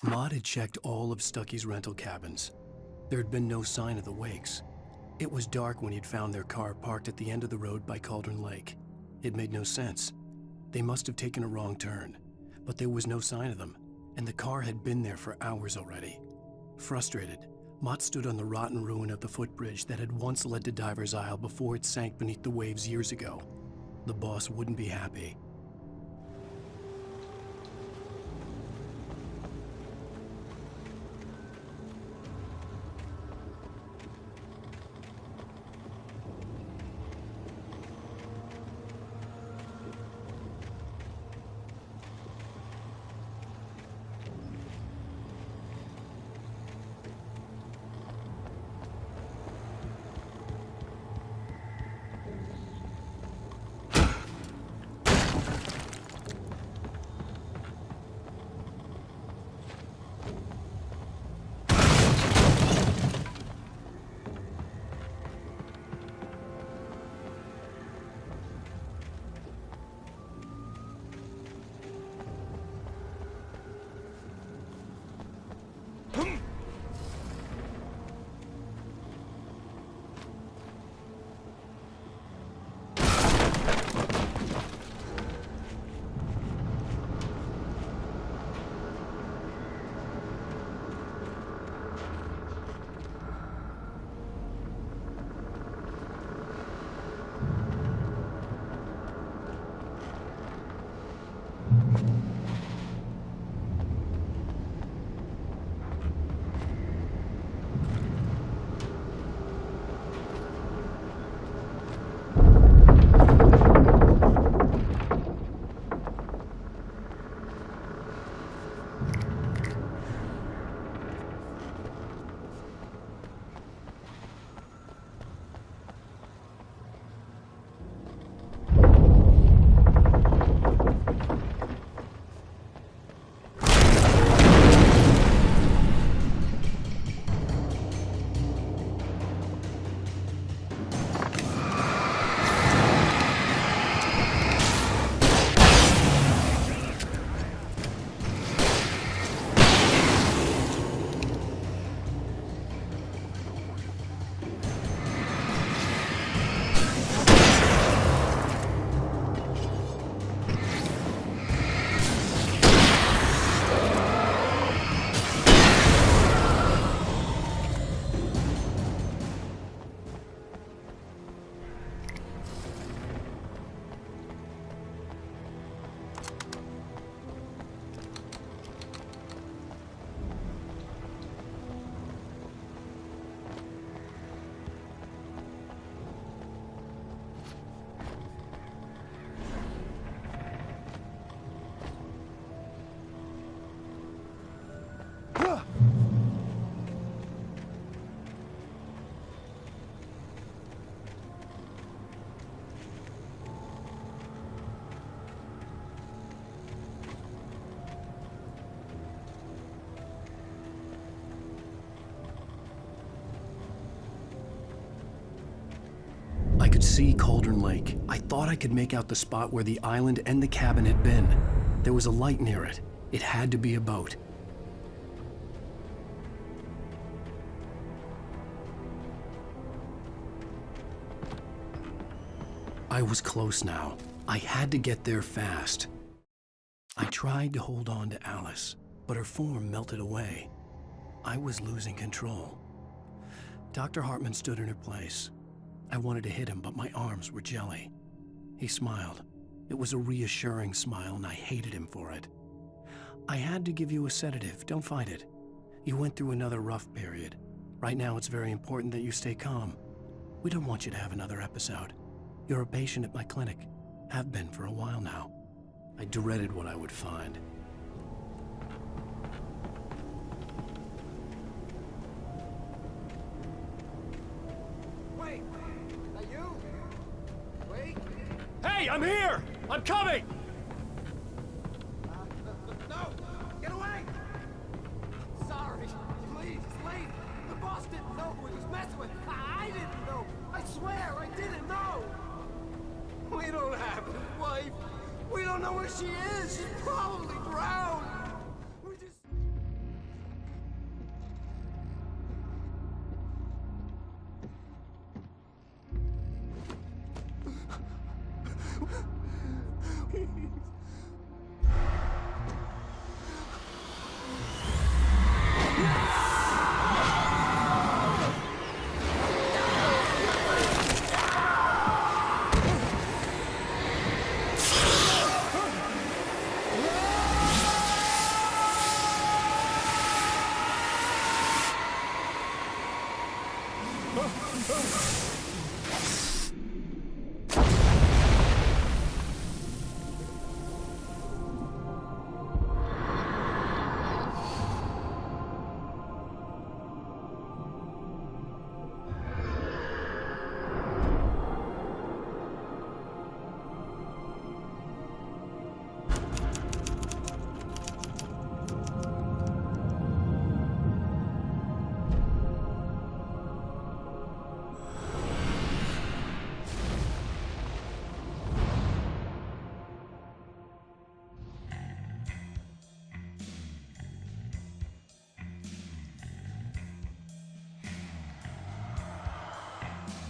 Maud had checked all of Stucky's rental cabins. There had been no sign of the Wakes. It was dark when he'd found their car parked at the end of the road by Cauldron Lake. It made no sense. They must have taken a wrong turn, but there was no sign of them, and the car had been there for hours already. Frustrated, Mott stood on the rotten ruin of the footbridge that had once led to Diver's Isle before it sank beneath the waves years ago. The boss wouldn't be happy. I could see Cauldron Lake. I thought I could make out the spot where the island and the cabin had been. There was a light near it. It had to be a boat. I was close now. I had to get there fast. I tried to hold on to Alice, but her form melted away. I was losing control. Dr. Hartman stood in her place. I wanted to hit him, but my arms were jelly. He smiled. It was a reassuring smile, and I hated him for it. I had to give you a sedative. Don't fight it. You went through another rough period. Right now, it's very important that you stay calm. We don't want you to have another episode. You're a patient at my clinic. Have been for a while now. I dreaded what I would find. Wait! Are you? Wait! Hey, I'm here! I'm coming! No! Get away! Sorry. Please, it's late. The boss didn't know who he was messing with. I didn't know. I swear, I didn't know. We don't have his wife. We don't know where she is. She's probably drowned.